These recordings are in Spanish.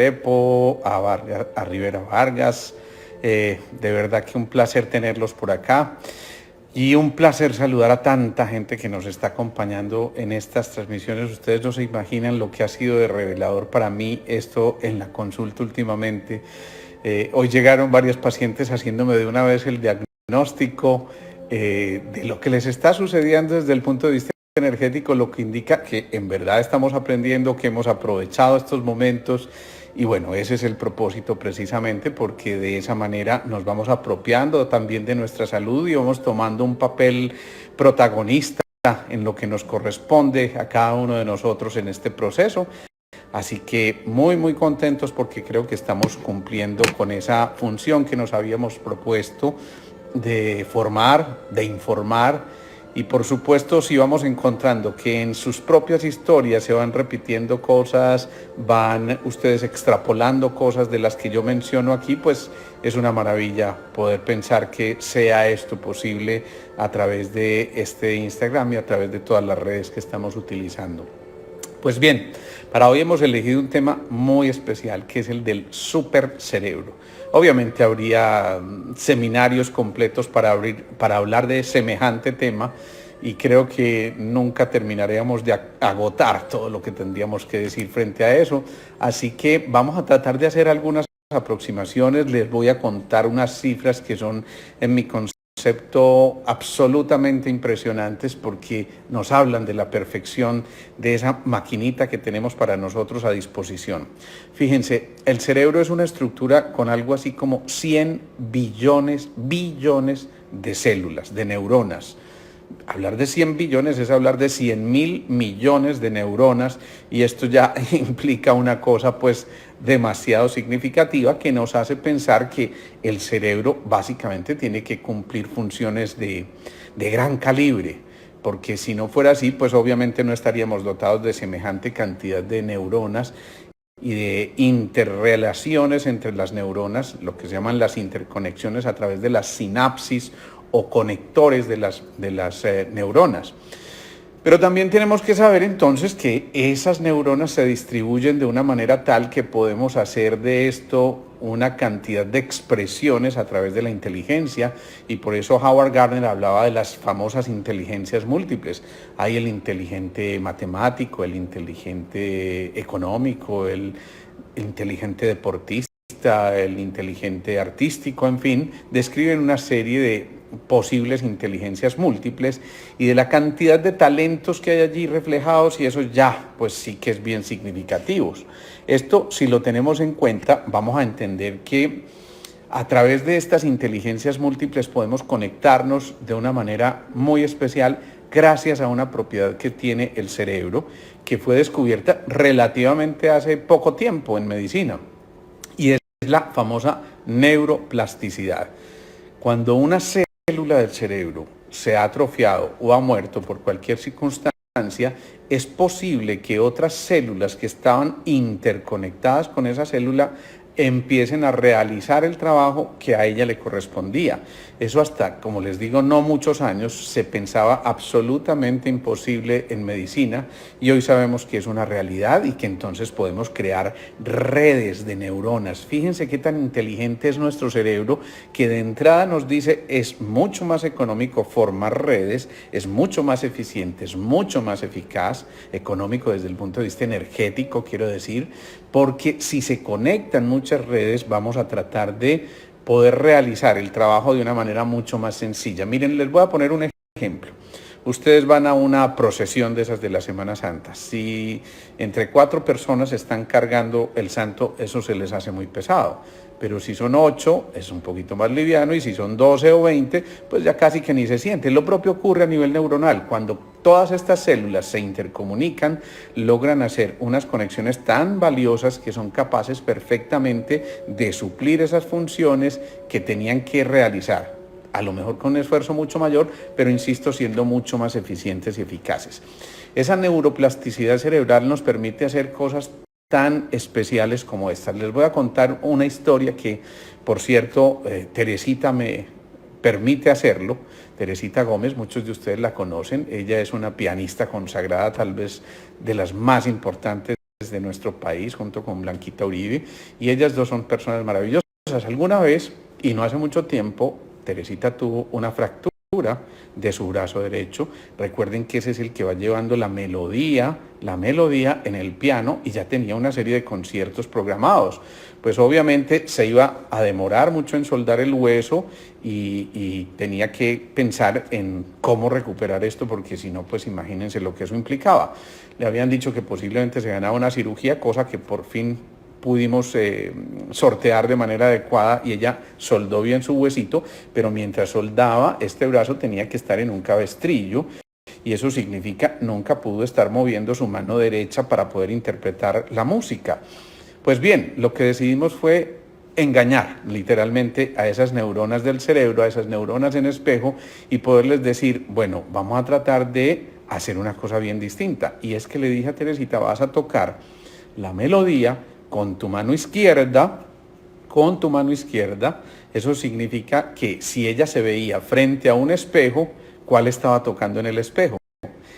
Restrepo, a Rivera Vargas. De verdad que un placer tenerlos por acá y un placer saludar a tanta gente que nos está acompañando en estas transmisiones. Ustedes no se imaginan lo que ha sido de revelador para mí esto en la consulta últimamente. Hoy llegaron varios pacientes haciéndome de una vez el diagnóstico de lo que les está sucediendo desde el punto de vista energético, lo que indica que en verdad estamos aprendiendo, que hemos aprovechado estos momentos. Y bueno, ese es el propósito precisamente, porque de esa manera nos vamos apropiando también de nuestra salud y vamos tomando un papel protagonista en lo que nos corresponde a cada uno de nosotros en este proceso. Así que muy contentos porque creo que estamos cumpliendo con esa función que nos habíamos propuesto de formar, de informar. Y por supuesto, si vamos encontrando que en sus propias historias se van repitiendo cosas, van ustedes extrapolando cosas de las que yo menciono aquí, pues es una maravilla poder pensar que sea esto posible a través de este Instagram y a través de todas las redes que estamos utilizando. Pues bien, para hoy hemos elegido un tema muy especial, que es el del supercerebro. Obviamente habría seminarios completos para hablar de semejante tema y creo que nunca terminaríamos de agotar todo lo que tendríamos que decir frente a eso. Así que vamos a tratar de hacer algunas aproximaciones. Les voy a contar unas cifras que son en mi concepto absolutamente impresionantes, porque nos hablan de la perfección de esa maquinita que tenemos para nosotros a disposición. Fíjense, el cerebro es una estructura con algo así como 100 billones de células, de neuronas. Hablar de 100 billones es hablar de 100.000 millones de neuronas, y esto ya implica una cosa pues demasiado significativa que nos hace pensar que el cerebro básicamente tiene que cumplir funciones de gran calibre, porque si no fuera así, pues obviamente no estaríamos dotados de semejante cantidad de neuronas y de interrelaciones entre las neuronas, lo que se llaman las interconexiones a través de las sinapsis o conectores de las neuronas. Pero también tenemos que saber entonces que esas neuronas se distribuyen de una manera tal que podemos hacer de esto una cantidad de expresiones a través de la inteligencia, y por eso Howard Gardner hablaba de las famosas inteligencias múltiples. Hay el inteligente matemático, el inteligente económico, el inteligente deportista, el inteligente artístico, en fin, describen una serie de posibles inteligencias múltiples y de la cantidad de talentos que hay allí reflejados, y eso ya pues sí que es bien significativo. Esto, si lo tenemos en cuenta, vamos a entender que a través de estas inteligencias múltiples podemos conectarnos de una manera muy especial gracias a una propiedad que tiene el cerebro, que fue descubierta relativamente hace poco tiempo en medicina, y es la famosa neuroplasticidad. Cuando una célula del cerebro se ha atrofiado o ha muerto por cualquier circunstancia, es posible que otras células que estaban interconectadas con esa célula empiecen a realizar el trabajo que a ella le correspondía. Eso hasta, como les digo, no muchos años se pensaba absolutamente imposible en medicina, y hoy sabemos que es una realidad y que entonces podemos crear redes de neuronas. Fíjense qué tan inteligente es nuestro cerebro, que de entrada nos dice es mucho más económico formar redes, es mucho más eficiente, es mucho más eficaz, económico desde el punto de vista energético, quiero decir, porque si se conectan muchas redes vamos a tratar de poder realizar el trabajo de una manera mucho más sencilla. Miren, les voy a poner un ejemplo. Ustedes van a una procesión de esas de la Semana Santa. Si entre 4 personas están cargando el santo, eso se les hace muy pesado. Pero si son 8, es un poquito más liviano, y si son 12 o 20, pues ya casi que ni se siente. Lo propio ocurre a nivel neuronal. Cuando todas estas células se intercomunican, logran hacer unas conexiones tan valiosas que son capaces perfectamente de suplir esas funciones que tenían que realizar, a lo mejor con un esfuerzo mucho mayor, pero insisto, siendo mucho más eficientes y eficaces. Esa neuroplasticidad cerebral nos permite hacer cosas tan especiales como estas. Les voy a contar una historia que, por cierto, Teresita me permite hacerlo. Teresita Gómez, muchos de ustedes la conocen. Ella es una pianista consagrada, tal vez de las más importantes de nuestro país, junto con Blanquita Uribe, y ellas dos son personas maravillosas. Alguna vez, y no hace mucho tiempo, Teresita tuvo una fractura de su brazo derecho. Recuerden que ese es el que va llevando la melodía en el piano, y ya tenía una serie de conciertos programados. Pues obviamente se iba a demorar mucho en soldar el hueso y tenía que pensar en cómo recuperar esto, porque si no, pues imagínense lo que eso implicaba. Le habían dicho que posiblemente se ganaba una cirugía, cosa que por fin pudimos sortear de manera adecuada, y ella soldó bien su huesito, pero mientras soldaba, este brazo tenía que estar en un cabestrillo, y eso significa nunca pudo estar moviendo su mano derecha para poder interpretar la música. Pues bien, lo que decidimos fue engañar literalmente a esas neuronas del cerebro, a esas neuronas en espejo, y poderles decir, bueno, vamos a tratar de hacer una cosa bien distinta. Y es que le dije a Teresita, vas a tocar la melodía con tu mano izquierda, eso significa que si ella se veía frente a un espejo, ¿cuál estaba tocando en el espejo?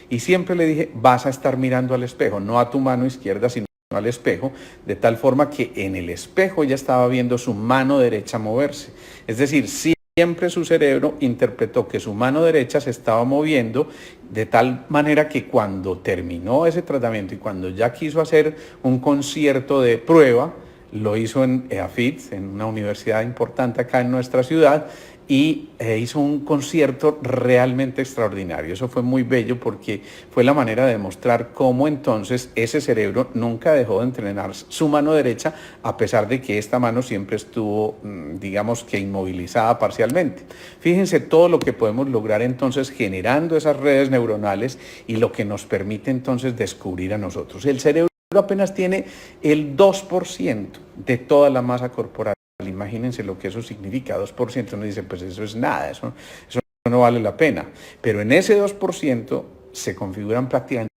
Y siempre le dije, vas a estar mirando al espejo, no a tu mano izquierda, sino al espejo, de tal forma que en el espejo ella estaba viendo su mano derecha moverse. Es decir, siempre su cerebro interpretó que su mano derecha se estaba moviendo, de tal manera que cuando terminó ese tratamiento y cuando ya quiso hacer un concierto de prueba, lo hizo en EAFIT, en una universidad importante acá en nuestra ciudad, y hizo un concierto realmente extraordinario. Eso fue muy bello, porque fue la manera de demostrar cómo entonces ese cerebro nunca dejó de entrenar su mano derecha, a pesar de que esta mano siempre estuvo, digamos que inmovilizada parcialmente. Fíjense todo lo que podemos lograr entonces generando esas redes neuronales, y lo que nos permite entonces descubrir a nosotros. El cerebro apenas tiene el 2% de toda la masa corporal. Imagínense lo que eso significa, 2%. Uno dice, pues eso es nada, eso no vale la pena. Pero en ese 2% se configuran prácticamente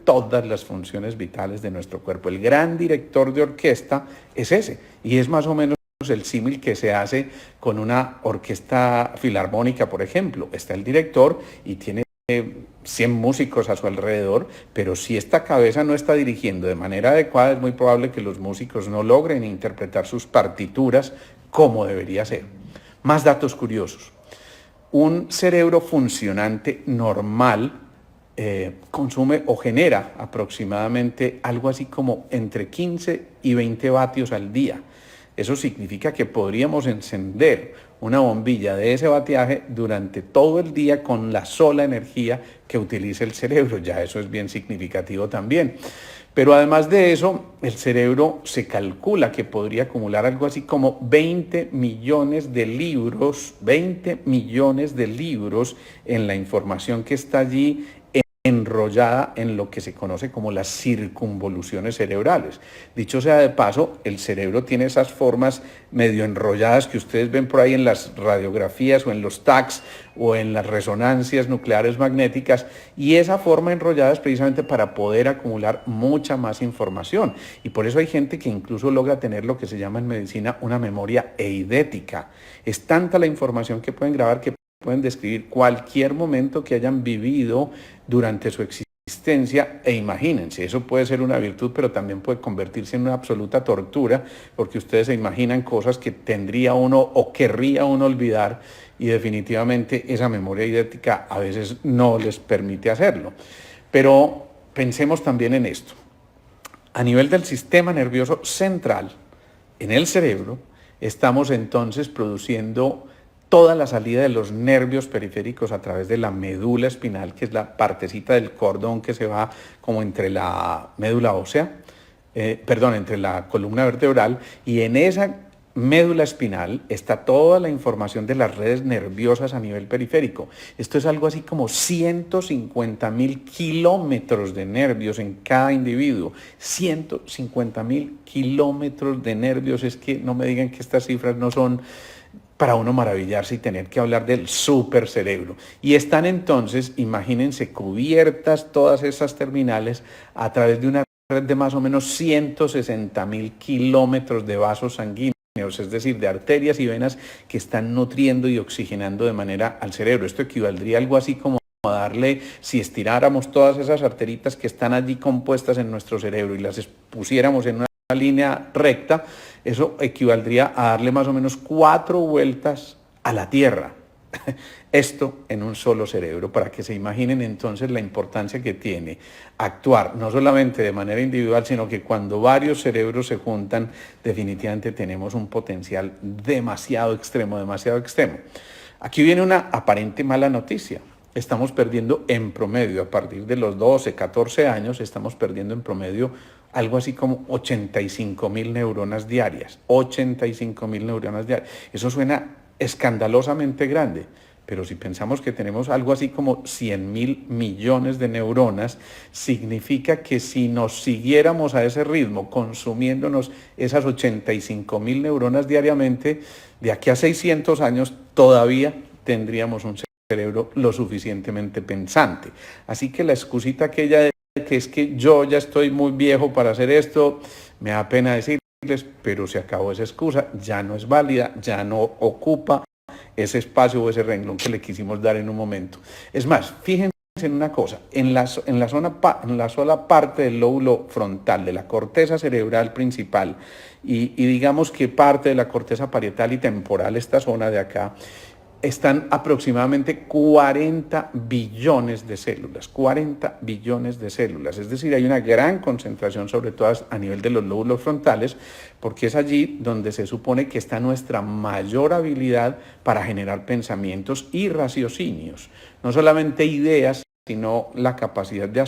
todas las funciones vitales de nuestro cuerpo. El gran director de orquesta es ese, y es más o menos el símil que se hace con una orquesta filarmónica, por ejemplo. Está el director y tiene 100 músicos a su alrededor, pero si esta cabeza no está dirigiendo de manera adecuada, es muy probable que los músicos no logren interpretar sus partituras como debería ser. Más datos curiosos. Un cerebro funcionante normal consume o genera aproximadamente algo así como entre 15 y 20 vatios al día. Eso significa que podríamos encender una bombilla de ese vatiaje durante todo el día con la sola energía que utiliza el cerebro. Ya eso es bien significativo también. Pero además de eso, el cerebro se calcula que podría acumular algo así como 20 millones de libros en la información que está allí enrollada en lo que se conoce como las circunvoluciones cerebrales. Dicho sea de paso, el cerebro tiene esas formas medio enrolladas que ustedes ven por ahí en las radiografías o en los TACs o en las resonancias nucleares magnéticas, y esa forma enrollada es precisamente para poder acumular mucha más información, y por eso hay gente que incluso logra tener lo que se llama en medicina una memoria eidética. Es tanta la información que pueden grabar que pueden describir cualquier momento que hayan vivido durante su existencia, e imagínense, eso puede ser una virtud, pero también puede convertirse en una absoluta tortura, porque ustedes se imaginan cosas que tendría uno o querría uno olvidar, y definitivamente esa memoria eidética a veces no les permite hacerlo. Pero pensemos también en esto. A nivel del sistema nervioso central, en el cerebro, estamos entonces produciendo toda la salida de los nervios periféricos a través de la médula espinal, que es la partecita del cordón que se va como entre la médula ósea, entre la columna vertebral, y en esa médula espinal está toda la información de las redes nerviosas a nivel periférico. Esto es algo así como 150.000 kilómetros de nervios en cada individuo. 150.000 kilómetros de nervios. Es que no me digan que estas cifras no son para uno maravillarse y tener que hablar del supercerebro. Y están entonces, imagínense, cubiertas todas esas terminales a través de una red de más o menos 160.000 kilómetros de vasos sanguíneos, es decir, de arterias y venas que están nutriendo y oxigenando de manera al cerebro. Esto equivaldría a algo así como darle, si estiráramos todas esas arteritas que están allí compuestas en nuestro cerebro y las pusiéramos en una línea recta, eso equivaldría a darle más o menos 4 vueltas a la Tierra. Esto en un solo cerebro, para que se imaginen entonces la importancia que tiene actuar, no solamente de manera individual, sino que cuando varios cerebros se juntan, definitivamente tenemos un potencial demasiado extremo, demasiado extremo. Aquí viene una aparente mala noticia. Estamos perdiendo en promedio, a partir de los 12, 14 años, estamos perdiendo en promedio algo así como 85.000 neuronas diarias. 85.000 neuronas diarias. Eso suena escandalosamente grande, pero si pensamos que tenemos algo así como 100.000 millones de neuronas, significa que si nos siguiéramos a ese ritmo, consumiéndonos esas 85.000 neuronas diariamente, de aquí a 600 años todavía tendríamos un cerebro lo suficientemente pensante. Así que la excusita aquella de que es que yo ya estoy muy viejo para hacer esto, me da pena decirles, pero se acabó esa excusa, ya no es válida, ya no ocupa ese espacio o ese renglón que le quisimos dar en un momento. Es más, fíjense en una cosa, en la sola parte del lóbulo frontal, de la corteza cerebral principal, y digamos que parte de la corteza parietal y temporal, esta zona de acá, están aproximadamente 40 billones de células, 40 billones de células. Es decir, hay una gran concentración, sobre todo a nivel de los lóbulos frontales, porque es allí donde se supone que está nuestra mayor habilidad para generar pensamientos y raciocinios. No solamente ideas, sino la capacidad de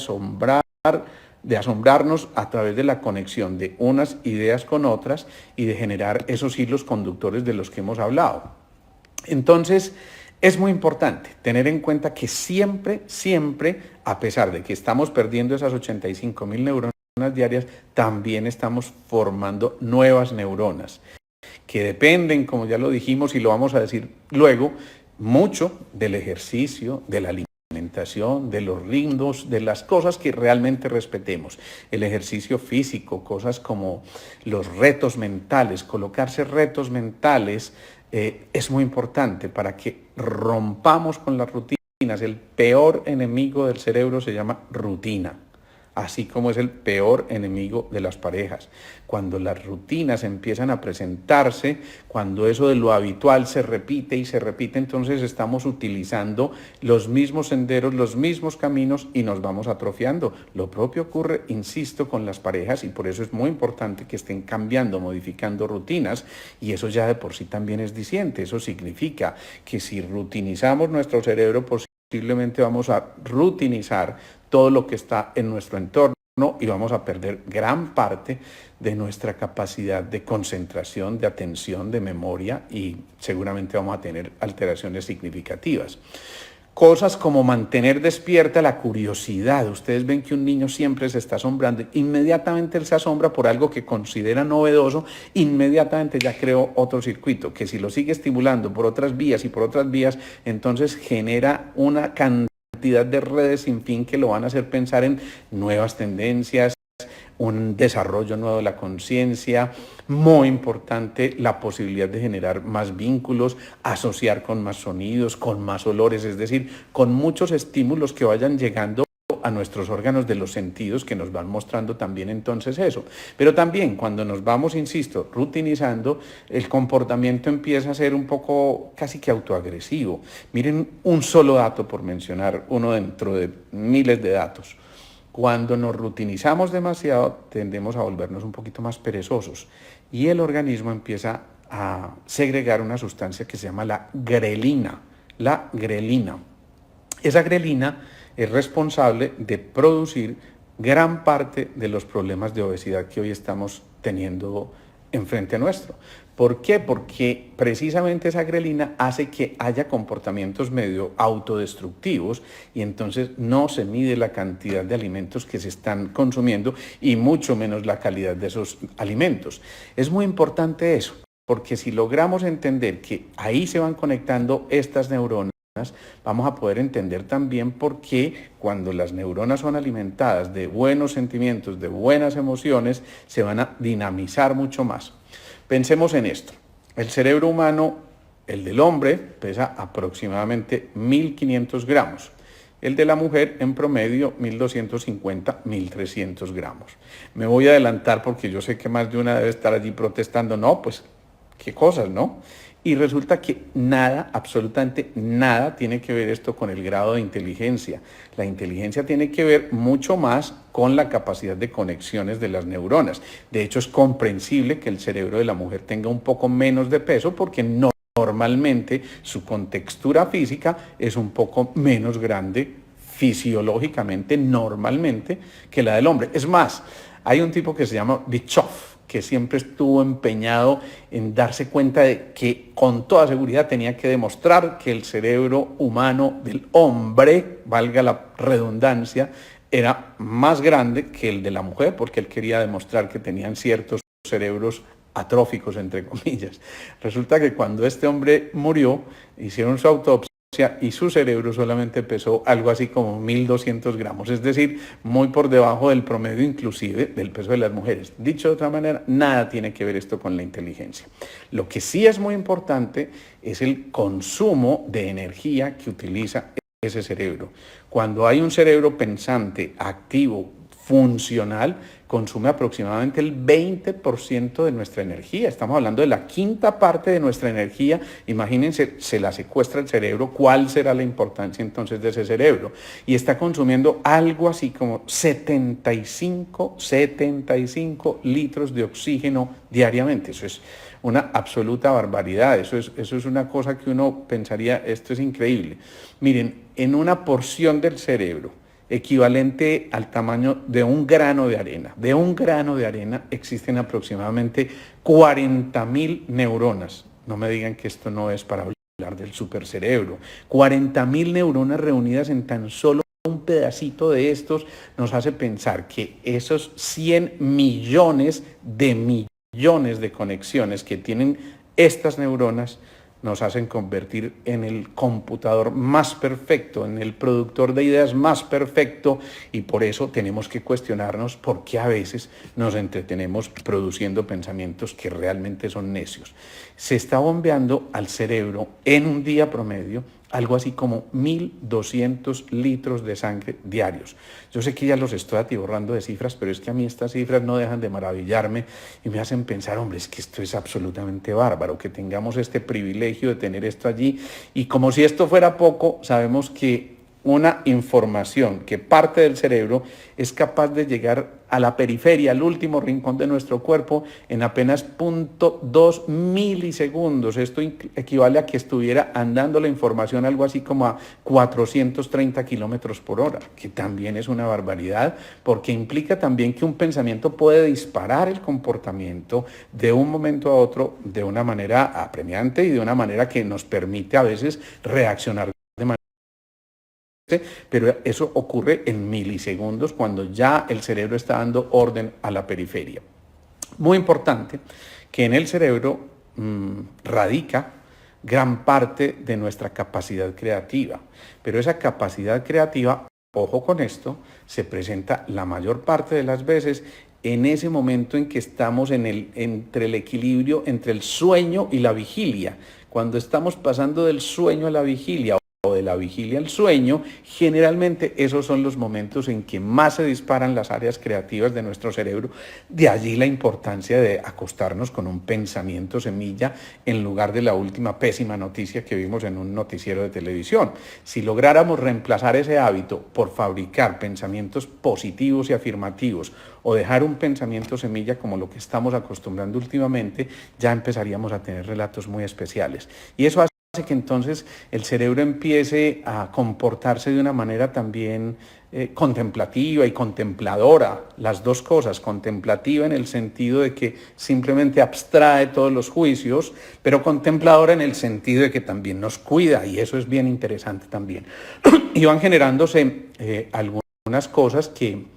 asombrarnos a través de la conexión de unas ideas con otras y de generar esos hilos conductores de los que hemos hablado. Entonces, es muy importante tener en cuenta que siempre, a pesar de que estamos perdiendo esas 85.000 neuronas diarias, también estamos formando nuevas neuronas, que dependen, como ya lo dijimos y lo vamos a decir luego, mucho del ejercicio, de la alimentación, de los ritmos, de las cosas que realmente respetemos. El ejercicio físico, cosas como los retos mentales, colocarse retos mentales, es muy importante para que rompamos con las rutinas. El peor enemigo del cerebro se llama rutina, así como es el peor enemigo de las parejas. Cuando las rutinas empiezan a presentarse, cuando eso de lo habitual se repite y se repite, entonces estamos utilizando los mismos senderos, los mismos caminos y nos vamos atrofiando. Lo propio ocurre, insisto, con las parejas y por eso es muy importante que estén cambiando, modificando rutinas y eso ya de por sí también es diciente. Eso significa que si rutinizamos nuestro cerebro, posiblemente vamos a rutinizar todo lo que está en nuestro entorno y vamos a perder gran parte de nuestra capacidad de concentración, de atención, de memoria y seguramente vamos a tener alteraciones significativas. Cosas como mantener despierta la curiosidad. Ustedes ven que un niño siempre se está asombrando. Inmediatamente él se asombra por algo que considera novedoso, inmediatamente ya creó otro circuito, que si lo sigue estimulando por otras vías y por otras vías, entonces genera una cantidad de redes sin fin que lo van a hacer pensar en nuevas tendencias, un desarrollo nuevo de la conciencia, muy importante la posibilidad de generar más vínculos, asociar con más sonidos, con más olores, es decir, con muchos estímulos que vayan llegando a nuestros órganos de los sentidos que nos van mostrando también entonces eso. Pero también cuando nos vamos, insisto, rutinizando, el comportamiento empieza a ser un poco casi que autoagresivo. Miren un solo dato por mencionar, uno dentro de miles de datos. Cuando nos rutinizamos demasiado, tendemos a volvernos un poquito más perezosos y el organismo empieza a segregar una sustancia que se llama la grelina. La grelina. Esa grelina es responsable de producir gran parte de los problemas de obesidad que hoy estamos teniendo enfrente nuestro. ¿Por qué? Porque precisamente esa grelina hace que haya comportamientos medio autodestructivos y entonces no se mide la cantidad de alimentos que se están consumiendo y mucho menos la calidad de esos alimentos. Es muy importante eso, porque si logramos entender que ahí se van conectando estas neuronas, vamos a poder entender también por qué cuando las neuronas son alimentadas de buenos sentimientos, de buenas emociones, se van a dinamizar mucho más. Pensemos en esto. El cerebro humano, el del hombre, pesa aproximadamente 1.500 gramos. el de la mujer en promedio 1.250, 1.300 gramos. Me voy a adelantar porque yo sé que más de una debe estar allí protestando, no, pues qué cosas, ¿no? Y resulta que nada, absolutamente nada tiene que ver esto con el grado de inteligencia. La inteligencia tiene que ver mucho más con la capacidad de conexiones de las neuronas. De hecho, es comprensible que el cerebro de la mujer tenga un poco menos de peso porque normalmente su contextura física es un poco menos grande fisiológicamente, normalmente, que la del hombre. Es más, hay un tipo que se llama Bischoff, que siempre estuvo empeñado en darse cuenta de que con toda seguridad tenía que demostrar que el cerebro humano del hombre, valga la redundancia, era más grande que el de la mujer, porque él quería demostrar que tenían ciertos cerebros atróficos, entre comillas. Resulta que cuando este hombre murió, hicieron su autopsia y su cerebro solamente pesó algo así como 1.200 gramos, es decir, muy por debajo del promedio inclusive del peso de las mujeres. Dicho de otra manera, nada tiene que ver esto con la inteligencia. Lo que sí es muy importante es el consumo de energía que utiliza ese cerebro. Cuando hay un cerebro pensante, activo, funcional, consume aproximadamente el 20% de nuestra energía. Estamos hablando de la quinta parte de nuestra energía. Imagínense, se la secuestra el cerebro, ¿cuál será la importancia entonces de ese cerebro? Y está consumiendo algo así como 75 litros de oxígeno diariamente. Eso es una absoluta barbaridad. Eso es una cosa que uno pensaría, esto es increíble. Miren, en una porción del cerebro equivalente al tamaño de un grano de arena. De un grano de arena existen aproximadamente 40.000 neuronas. No me digan que esto no es para hablar del supercerebro. 40.000 neuronas reunidas en tan solo un pedacito de estos nos hace pensar que esos 100 millones de conexiones que tienen estas neuronas nos hacen convertir en el computador más perfecto, en el productor de ideas más perfecto, y por eso tenemos que cuestionarnos por qué a veces nos entretenemos produciendo pensamientos que realmente son necios. Se está bombeando al cerebro en un día promedio algo así como 1.200 litros de sangre diarios. Yo sé que ya los estoy atiborrando de cifras, pero es que a mí estas cifras no dejan de maravillarme y me hacen pensar, hombre, es que esto es absolutamente bárbaro, que tengamos este privilegio de tener esto allí. Y como si esto fuera poco, sabemos que una información que parte del cerebro es capaz de llegar a la periferia, al último rincón de nuestro cuerpo, en apenas 0.2 milisegundos. Esto equivale a que estuviera andando la información algo así como a 430 kilómetros por hora, que también es una barbaridad, porque implica también que un pensamiento puede disparar el comportamiento de un momento a otro de una manera apremiante y de una manera que nos permite a veces reaccionar de manera. Pero eso ocurre en milisegundos cuando ya el cerebro está dando orden a la periferia. Muy importante que en el cerebro radica gran parte de nuestra capacidad creativa, pero esa capacidad creativa, ojo con esto, se presenta la mayor parte de las veces en ese momento en que estamos entre el equilibrio entre el sueño y la vigilia. Cuando estamos pasando del sueño a la vigilia o de la vigilia al sueño, generalmente esos son los momentos en que más se disparan las áreas creativas de nuestro cerebro. De allí la importancia de acostarnos con un pensamiento semilla en lugar de la última pésima noticia que vimos en un noticiero de televisión. Si lográramos reemplazar ese hábito por fabricar pensamientos positivos y afirmativos o dejar un pensamiento semilla como lo que estamos acostumbrando últimamente, ya empezaríamos a tener relatos muy especiales. Y eso hace que entonces el cerebro empiece a comportarse de una manera también contemplativa y contempladora, las dos cosas, contemplativa en el sentido de que simplemente abstrae todos los juicios, pero contempladora en el sentido de que también nos cuida, y eso es bien interesante también. Y van generándose algunas cosas que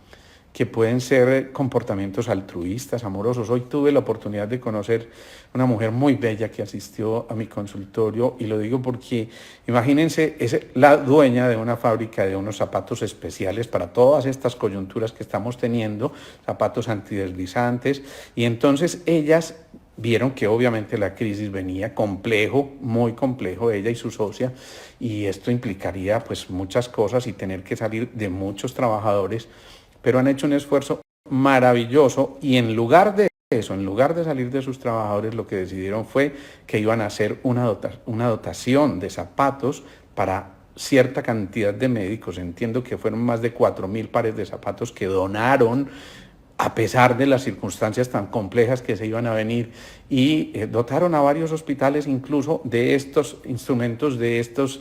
pueden ser comportamientos altruistas, amorosos. Hoy tuve la oportunidad de conocer una mujer muy bella que asistió a mi consultorio, y lo digo porque, imagínense, es la dueña de una fábrica de unos zapatos especiales para todas estas coyunturas que estamos teniendo, zapatos antideslizantes, y entonces ellas vieron que obviamente la crisis venía complejo, muy complejo, ella y su socia, y esto implicaría pues muchas cosas y tener que salir de muchos trabajadores, pero han hecho un esfuerzo maravilloso y en lugar de eso, en lugar de salir de sus trabajadores, lo que decidieron fue que iban a hacer una dotación de zapatos para cierta cantidad de médicos. Entiendo que fueron más de 4.000 pares de zapatos que donaron a pesar de las circunstancias tan complejas que se iban a venir, y dotaron a varios hospitales incluso de estos instrumentos, de estos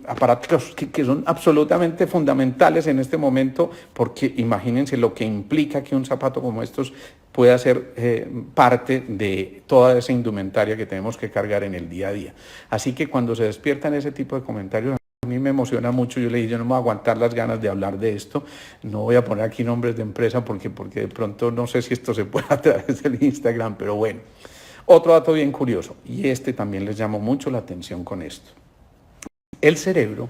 aparatos que son absolutamente fundamentales en este momento, porque imagínense lo que implica que un zapato como estos pueda ser parte de toda esa indumentaria que tenemos que cargar en el día a día. Así que cuando se despiertan ese tipo de comentarios, a mí me emociona mucho. Yo le dije, yo no me voy a aguantar las ganas de hablar de esto, no voy a poner aquí nombres de empresa porque de pronto no sé si esto se puede a través del Instagram, pero bueno. Otro dato bien curioso, y este también les llamó mucho la atención con esto. El cerebro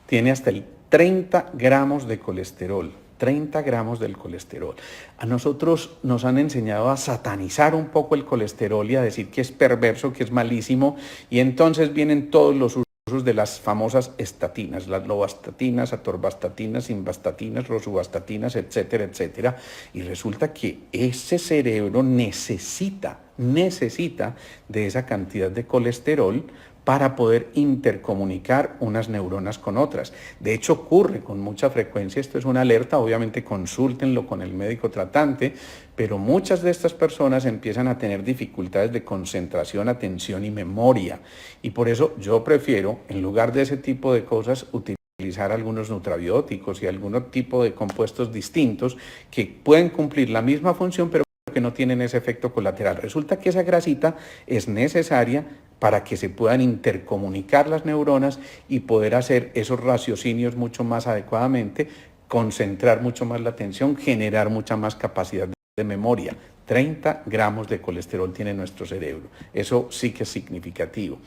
tiene hasta el 30 gramos de colesterol. 30 gramos del colesterol. A nosotros nos han enseñado a satanizar un poco el colesterol y a decir que es perverso, que es malísimo, y entonces vienen todos los usos de las famosas estatinas, las lobastatinas, atorvastatinas, simvastatinas, rosuvastatinas, etcétera, etcétera. Y resulta que ese cerebro necesita de esa cantidad de colesterol para poder intercomunicar unas neuronas con otras. De hecho, ocurre con mucha frecuencia, esto es una alerta, obviamente consúltenlo con el médico tratante, pero muchas de estas personas empiezan a tener dificultades de concentración, atención y memoria. Y por eso yo prefiero, en lugar de ese tipo de cosas, utilizar algunos nutrabióticos y algún tipo de compuestos distintos que pueden cumplir la misma función, pero que no tienen ese efecto colateral. Resulta que esa grasita es necesaria para que se puedan intercomunicar las neuronas y poder hacer esos raciocinios mucho más adecuadamente, concentrar mucho más la atención, generar mucha más capacidad de memoria. 30 gramos de colesterol tiene nuestro cerebro. Eso sí que es significativo.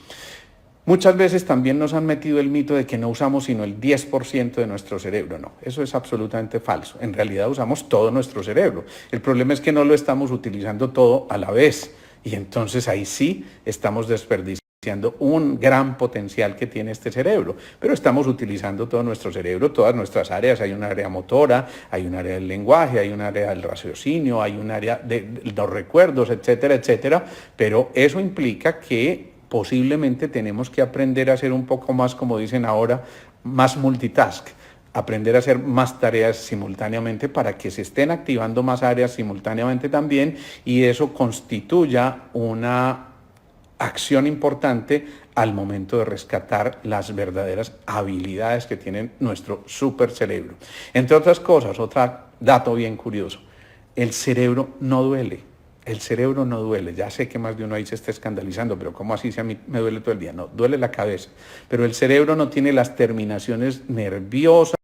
Muchas veces también nos han metido el mito de que no usamos sino el 10% de nuestro cerebro. No, eso es absolutamente falso. En realidad usamos todo nuestro cerebro. El problema es que no lo estamos utilizando todo a la vez. Y entonces ahí sí estamos desperdiciando un gran potencial que tiene este cerebro. Pero estamos utilizando todo nuestro cerebro, todas nuestras áreas. Hay un área motora, hay un área del lenguaje, hay un área del raciocinio, hay un área de los recuerdos, etcétera, etcétera. Pero eso implica que posiblemente tenemos que aprender a ser un poco más, como dicen ahora, más multitask, aprender a hacer más tareas simultáneamente para que se estén activando más áreas simultáneamente también y eso constituya una acción importante al momento de rescatar las verdaderas habilidades que tiene nuestro supercerebro. Entre otras cosas, otro dato bien curioso, el cerebro no duele. El cerebro no duele. Ya sé que más de uno ahí se está escandalizando, pero ¿cómo así si a mí me duele todo el día? No, duele la cabeza. Pero el cerebro no tiene las terminaciones nerviosas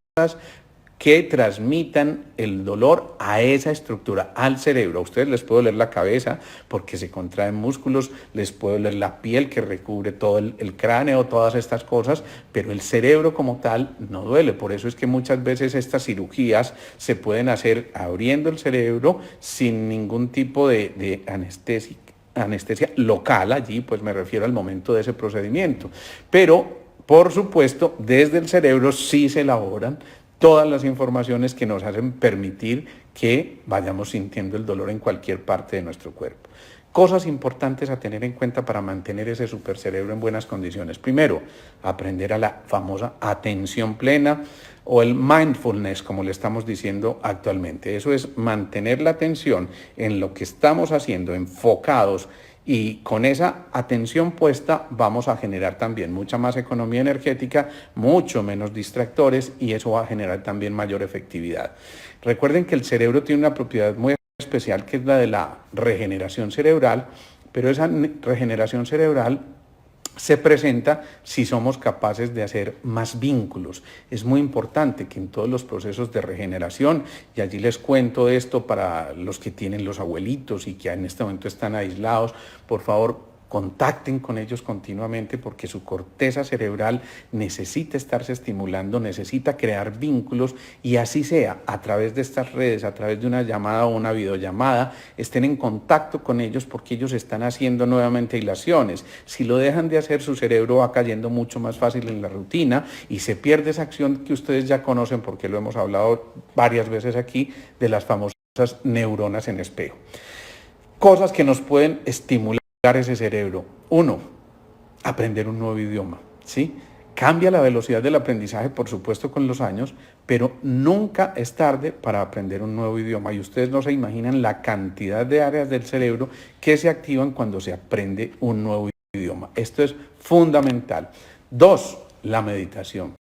que transmitan el dolor a esa estructura, al cerebro. A ustedes les puede doler la cabeza porque se contraen músculos, les puede doler la piel que recubre todo el cráneo, todas estas cosas, pero el cerebro como tal no duele. Por eso es que muchas veces estas cirugías se pueden hacer abriendo el cerebro sin ningún tipo de anestesia local allí, pues me refiero al momento de ese procedimiento. Pero, por supuesto, desde el cerebro sí se elaboran todas las informaciones que nos hacen permitir que vayamos sintiendo el dolor en cualquier parte de nuestro cuerpo. Cosas importantes a tener en cuenta para mantener ese supercerebro en buenas condiciones. Primero, aprender a la famosa atención plena o el mindfulness, como le estamos diciendo actualmente. Eso es mantener la atención en lo que estamos haciendo, enfocados, y con esa atención puesta vamos a generar también mucha más economía energética, mucho menos distractores y eso va a generar también mayor efectividad. Recuerden que el cerebro tiene una propiedad muy especial que es la de la regeneración cerebral, pero esa regeneración cerebral se presenta si somos capaces de hacer más vínculos. Es muy importante que en todos los procesos de regeneración, y allí les cuento esto para los que tienen los abuelitos y que en este momento están aislados, por favor, contacten con ellos continuamente porque su corteza cerebral necesita estarse estimulando, necesita crear vínculos y así sea, a través de estas redes, a través de una llamada o una videollamada, estén en contacto con ellos porque ellos están haciendo nuevamente hilaciones. Si lo dejan de hacer, su cerebro va cayendo mucho más fácil en la rutina y se pierde esa acción que ustedes ya conocen porque lo hemos hablado varias veces aquí de las famosas neuronas en espejo. Cosas que nos pueden estimular ese cerebro. Uno, aprender un nuevo idioma, ¿sí? Cambia la velocidad del aprendizaje, por supuesto, con los años, pero nunca es tarde para aprender un nuevo idioma. Y ustedes no se imaginan la cantidad de áreas del cerebro que se activan cuando se aprende un nuevo idioma. Esto es fundamental. Dos, la meditación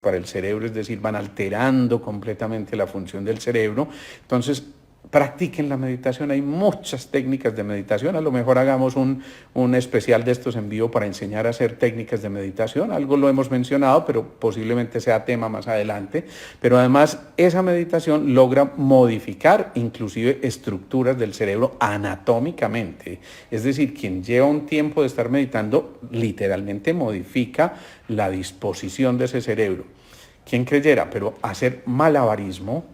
para el cerebro, es decir, van alterando completamente la función del cerebro. Entonces, practiquen la meditación, hay muchas técnicas de meditación, a lo mejor hagamos un especial de estos en vivo para enseñar a hacer técnicas de meditación, algo lo hemos mencionado, pero posiblemente sea tema más adelante, pero además esa meditación logra modificar inclusive estructuras del cerebro anatómicamente, es decir, quien lleva un tiempo de estar meditando literalmente modifica la disposición de ese cerebro. ¿Quién creyera? Pero hacer malabarismo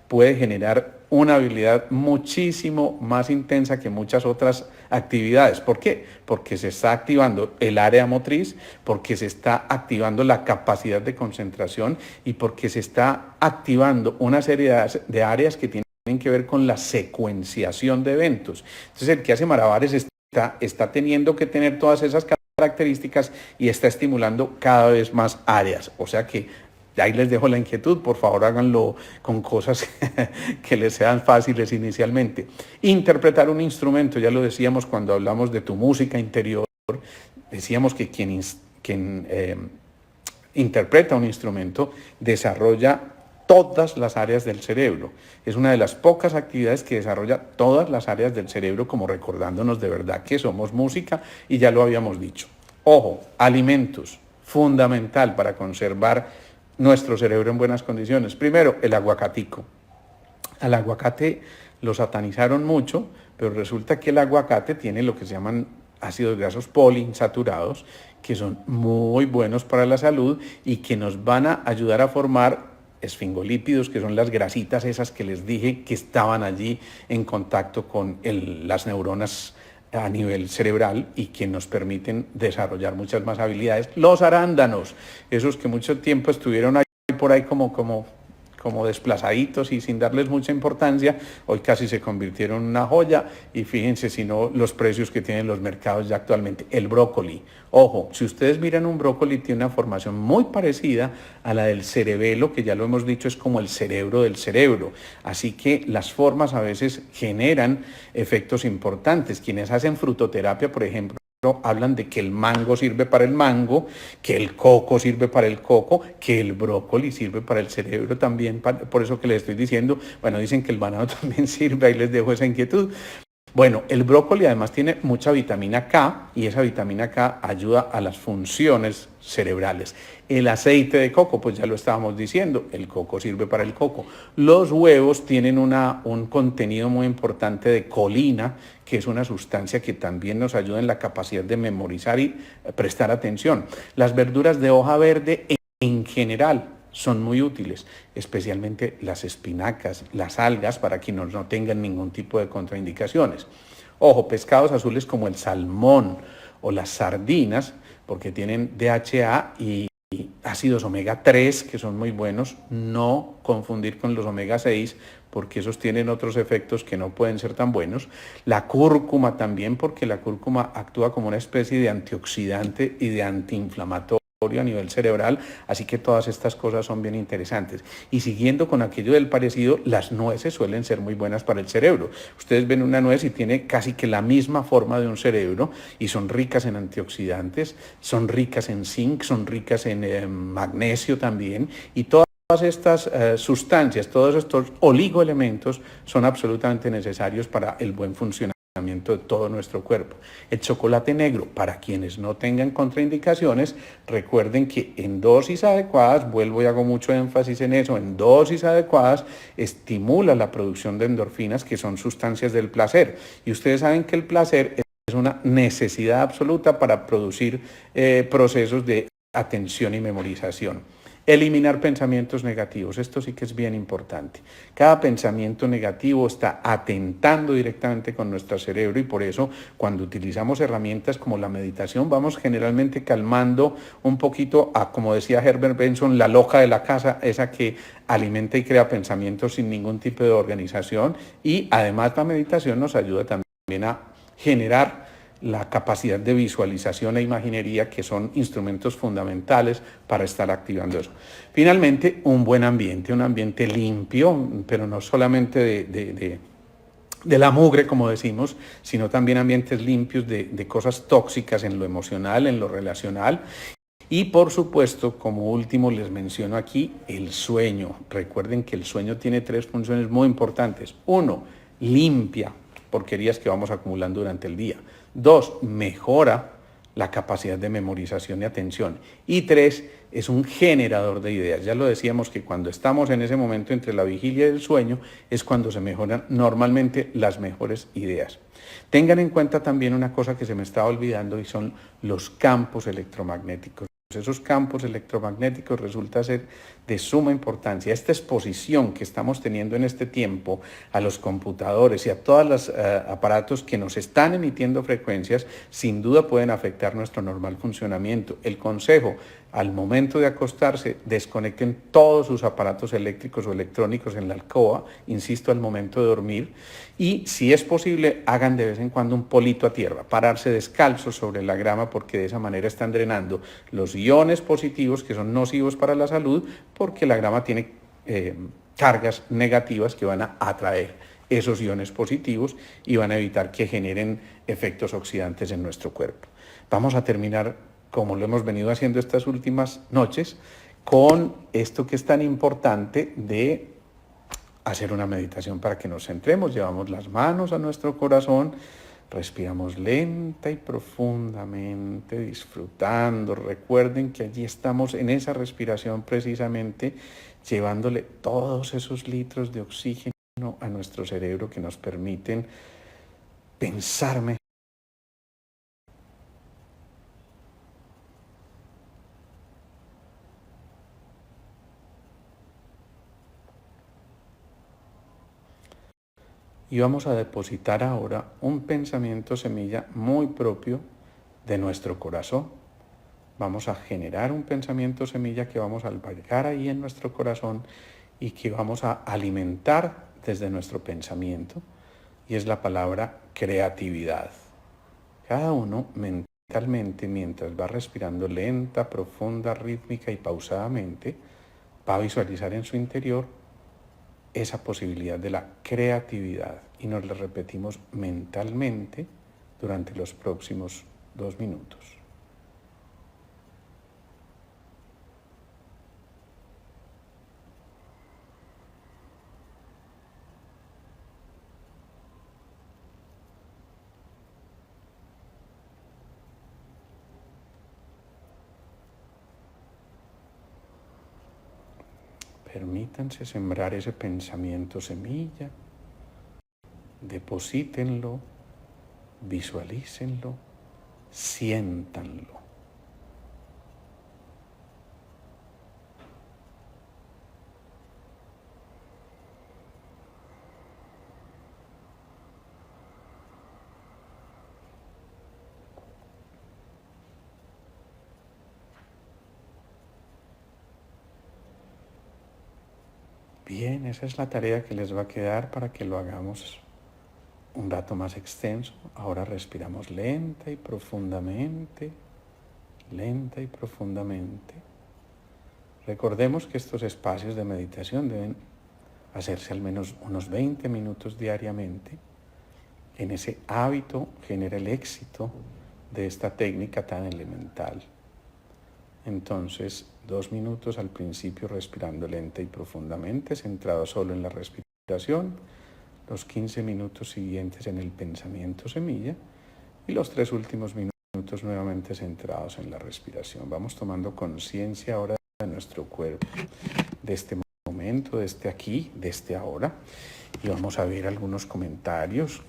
puede generar una habilidad muchísimo más intensa que muchas otras actividades. ¿Por qué? Porque se está activando el área motriz, porque se está activando la capacidad de concentración y porque se está activando una serie de áreas que tienen que ver con la secuenciación de eventos. Entonces, el que hace malabares está teniendo que tener todas esas características y está estimulando cada vez más áreas. O sea que ahí les dejo la inquietud, por favor háganlo con cosas que les sean fáciles inicialmente. Interpretar un instrumento, ya lo decíamos cuando hablamos de tu música interior, decíamos que quien interpreta un instrumento desarrolla todas las áreas del cerebro. Es una de las pocas actividades que desarrolla todas las áreas del cerebro, como recordándonos de verdad que somos música y ya lo habíamos dicho. Ojo, alimentos, fundamental para conservar nuestro cerebro en buenas condiciones. Primero, el aguacatico. Al aguacate lo satanizaron mucho, pero resulta que el aguacate tiene lo que se llaman ácidos grasos poliinsaturados, que son muy buenos para la salud y que nos van a ayudar a formar esfingolípidos, que son las grasitas esas que les dije que estaban allí en contacto con las neuronas a nivel cerebral y que nos permiten desarrollar muchas más habilidades. Los arándanos, esos que mucho tiempo estuvieron ahí por ahí como desplazaditos y sin darles mucha importancia, hoy casi se convirtieron en una joya y fíjense si no los precios que tienen los mercados ya actualmente. El brócoli, ojo, si ustedes miran un brócoli tiene una formación muy parecida a la del cerebelo, que ya lo hemos dicho es como el cerebro del cerebro, así que las formas a veces generan efectos importantes. Quienes hacen frutoterapia, por ejemplo, hablan de que el mango sirve para el mango, que el coco sirve para el coco, que el brócoli sirve para el cerebro también, por eso que les estoy diciendo, bueno, dicen que el banano también sirve, ahí les dejo esa inquietud. Bueno, el brócoli además tiene mucha vitamina K y esa vitamina K ayuda a las funciones cerebrales. El aceite de coco, pues ya lo estábamos diciendo, el coco sirve para el coco. Los huevos tienen un contenido muy importante de colina, que es una sustancia que también nos ayuda en la capacidad de memorizar y prestar atención. Las verduras de hoja verde en general son muy útiles, especialmente las espinacas, las algas, para quienes no tengan ningún tipo de contraindicaciones. Ojo, pescados azules como el salmón o las sardinas, porque tienen DHA y ácidos omega 3, que son muy buenos, no confundir con los omega 6, porque esos tienen otros efectos que no pueden ser tan buenos. La cúrcuma también, porque la cúrcuma actúa como una especie de antioxidante y de antiinflamatorio a nivel cerebral, así que todas estas cosas son bien interesantes. Y siguiendo con aquello del parecido, las nueces suelen ser muy buenas para el cerebro. Ustedes ven una nuez y tiene casi que la misma forma de un cerebro y son ricas en antioxidantes, son ricas en zinc, son ricas en magnesio también y todas estas sustancias, todos estos oligoelementos son absolutamente necesarios para el buen funcionamiento funcionamiento de todo nuestro cuerpo. El chocolate negro, para quienes no tengan contraindicaciones, recuerden que en dosis adecuadas, vuelvo y hago mucho énfasis en eso, en dosis adecuadas estimula la producción de endorfinas, que son sustancias del placer. Y ustedes saben que el placer es una necesidad absoluta para producir procesos de atención y memorización. Eliminar pensamientos negativos, esto sí que es bien importante. Cada pensamiento negativo está atentando directamente con nuestro cerebro y por eso cuando utilizamos herramientas como la meditación vamos generalmente calmando un poquito a, como decía Herbert Benson, la loca de la casa, esa que alimenta y crea pensamientos sin ningún tipo de organización, y además la meditación nos ayuda también a generar la capacidad de visualización e imaginería, que son instrumentos fundamentales para estar activando eso. Finalmente, un buen ambiente, un ambiente limpio, pero no solamente de la mugre, como decimos, sino también ambientes limpios de cosas tóxicas en lo emocional, en lo relacional. Y por supuesto, como último les menciono aquí el sueño. Recuerden que el sueño tiene 3 funciones muy importantes. 1, limpia porquerías que vamos acumulando durante el día. 2, mejora la capacidad de memorización y atención. Y 3, es un generador de ideas. Ya lo decíamos que cuando estamos en ese momento entre la vigilia y el sueño es cuando se mejoran normalmente las mejores ideas. Tengan en cuenta también una cosa que se me estaba olvidando y son los campos electromagnéticos. Esos campos electromagnéticos resulta ser de suma importancia. Esta exposición que estamos teniendo en este tiempo a los computadores y a todos los aparatos que nos están emitiendo frecuencias, sin duda pueden afectar nuestro normal funcionamiento. El consejo: al momento de acostarse, desconecten todos sus aparatos eléctricos o electrónicos en la alcoba, insisto, al momento de dormir, y si es posible, hagan de vez en cuando un polito a tierra, pararse descalzos sobre la grama, porque de esa manera están drenando los iones positivos que son nocivos para la salud, porque la grama tiene cargas negativas que van a atraer esos iones positivos y van a evitar que generen efectos oxidantes en nuestro cuerpo. Vamos a terminar, como lo hemos venido haciendo estas últimas noches, con esto que es tan importante de hacer una meditación para que nos centremos. Llevamos las manos a nuestro corazón, respiramos lenta y profundamente, disfrutando. Recuerden que allí estamos en esa respiración precisamente, llevándole todos esos litros de oxígeno a nuestro cerebro que nos permiten pensar mejor. Y vamos a depositar ahora un pensamiento semilla muy propio de nuestro corazón. Vamos a generar un pensamiento semilla que vamos a albergar ahí en nuestro corazón y que vamos a alimentar desde nuestro pensamiento, y es la palabra creatividad. Cada uno mentalmente, mientras va respirando lenta, profunda, rítmica y pausadamente, va a visualizar en su interior esa posibilidad de la creatividad, y nos la repetimos mentalmente durante los próximos 2 minutos. Permítanse sembrar ese pensamiento semilla, deposítenlo, visualícenlo, siéntanlo. Bien, esa es la tarea que les va a quedar para que lo hagamos un rato más extenso. Ahora respiramos lenta y profundamente, lenta y profundamente. Recordemos que estos espacios de meditación deben hacerse al menos unos 20 minutos diariamente. En ese hábito genera el éxito de esta técnica tan elemental. Entonces, 2 minutos al principio respirando lenta y profundamente, centrado solo en la respiración. los 15 minutos siguientes en el pensamiento semilla y los 3 últimos minutos nuevamente centrados en la respiración. Vamos tomando conciencia ahora de nuestro cuerpo, de este momento, de este aquí, de este ahora, y vamos a ver algunos comentarios.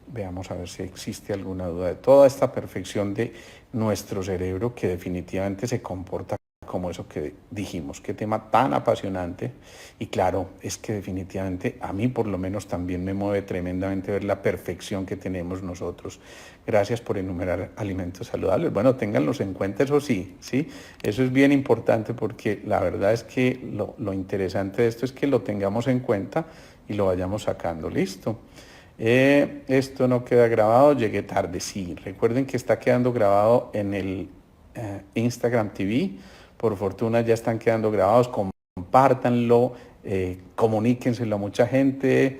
Veamos a ver si existe alguna duda de toda esta perfección de nuestro cerebro que definitivamente se comporta como eso que dijimos. Qué tema tan apasionante. Y claro, es que definitivamente a mí por lo menos también me mueve tremendamente ver la perfección que tenemos nosotros. Gracias por enumerar alimentos saludables. Bueno, ténganlos en cuenta, eso sí, ¿sí? Eso es bien importante porque la verdad es que lo interesante de esto es que lo tengamos en cuenta y lo vayamos sacando. Listo. Esto no queda grabado, llegué tarde. Sí, recuerden que está quedando grabado en el Instagram TV. Por fortuna ya están quedando grabados, compártanlo, comuníquenselo a mucha gente.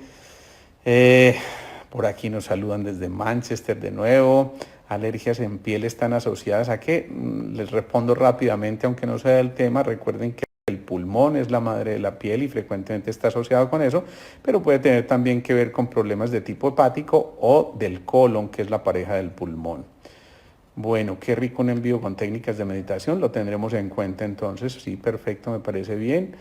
Por aquí nos saludan desde Manchester de nuevo. Alergias en piel están asociadas a qué? Les respondo rápidamente, aunque no sea el tema. Recuerden que el pulmón es la madre de la piel y frecuentemente está asociado con eso, pero puede tener también que ver con problemas de tipo hepático o del colon, que es la pareja del pulmón. Bueno, qué rico un envío con técnicas de meditación, lo tendremos en cuenta entonces. Sí, perfecto, me parece bien.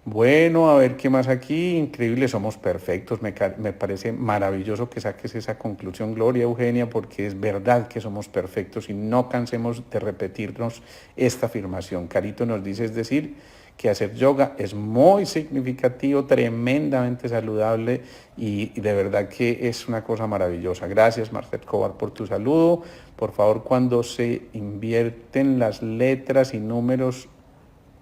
Bueno, a ver qué más aquí. Increíble, somos perfectos. Me parece maravilloso que saques esa conclusión, Gloria Eugenia, porque es verdad que somos perfectos y no cansemos de repetirnos esta afirmación. Carito nos dice, es decir, que hacer yoga es muy significativo, tremendamente saludable y de verdad que es una cosa maravillosa. Gracias, Marcel Cobar, por tu saludo. Por favor, cuando se invierten las letras y números,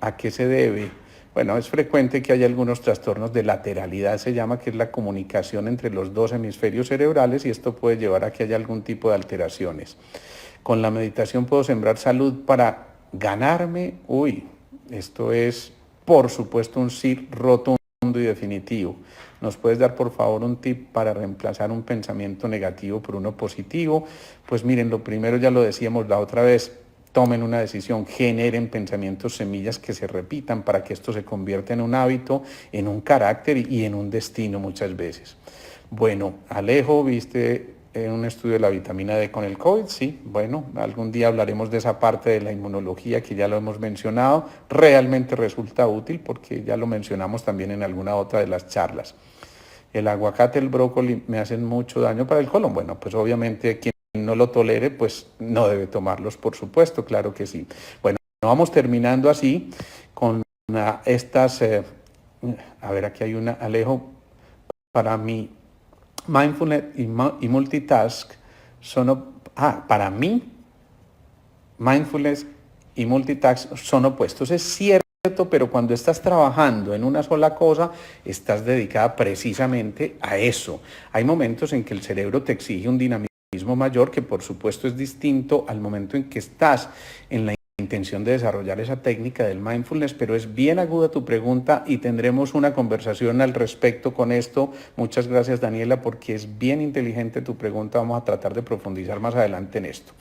¿a qué se debe? Bueno, es frecuente que haya algunos trastornos de lateralidad, se llama, que es la comunicación entre los dos hemisferios cerebrales y esto puede llevar a que haya algún tipo de alteraciones. Con la meditación puedo sembrar salud para ganarme. Esto es, por supuesto, un sí rotundo y definitivo. ¿Nos puedes dar, por favor, un tip para reemplazar un pensamiento negativo por uno positivo? Pues miren, lo primero ya lo decíamos la otra vez, tomen una decisión, generen pensamientos semillas que se repitan para que esto se convierta en un hábito, en un carácter y en un destino muchas veces. Bueno, Alejo, ¿viste un estudio de la vitamina D con el COVID? Sí, bueno, algún día hablaremos de esa parte de la inmunología que ya lo hemos mencionado. Realmente resulta útil porque ya lo mencionamos también en alguna otra de las charlas. El aguacate, el brócoli me hacen mucho daño para el colon. Bueno, pues obviamente quien no lo tolere, pues no debe tomarlos, por supuesto, claro que sí. Bueno, vamos terminando así con estas, a ver, aquí hay una, Alejo, para mí, mindfulness y multitask para mí, mindfulness y multitask son opuestos. Es cierto, pero cuando estás trabajando en una sola cosa, estás dedicada precisamente a eso. Hay momentos en que el cerebro te exige un dinamismo mayor, que por supuesto es distinto al momento en que estás en la intención de desarrollar esa técnica del mindfulness, pero es bien aguda tu pregunta y tendremos una conversación al respecto con esto. Muchas gracias, Daniela, porque es bien inteligente tu pregunta. Vamos a tratar de profundizar más adelante en esto.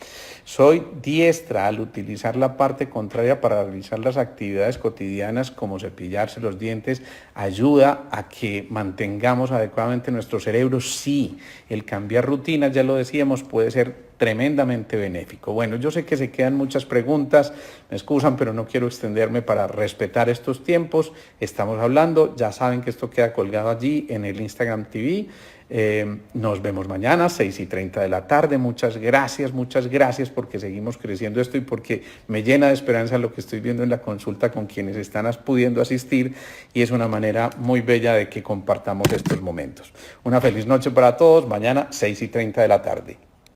Soy diestra al utilizar la parte contraria para realizar las actividades cotidianas como cepillarse los dientes. Ayuda a que mantengamos adecuadamente nuestro cerebro. Sí, el cambiar rutinas, ya lo decíamos, puede ser tremendamente benéfico. Bueno, yo sé que se quedan muchas preguntas, me excusan, pero no quiero extenderme para respetar estos tiempos. Estamos hablando, ya saben que esto queda colgado allí en el Instagram TV. Nos vemos mañana, 6:30 de la tarde. Muchas gracias porque seguimos creciendo esto y porque me llena de esperanza lo que estoy viendo en la consulta con quienes están pudiendo asistir y es una manera muy bella de que compartamos estos momentos. Una feliz noche para todos, mañana 6:30 de la tarde.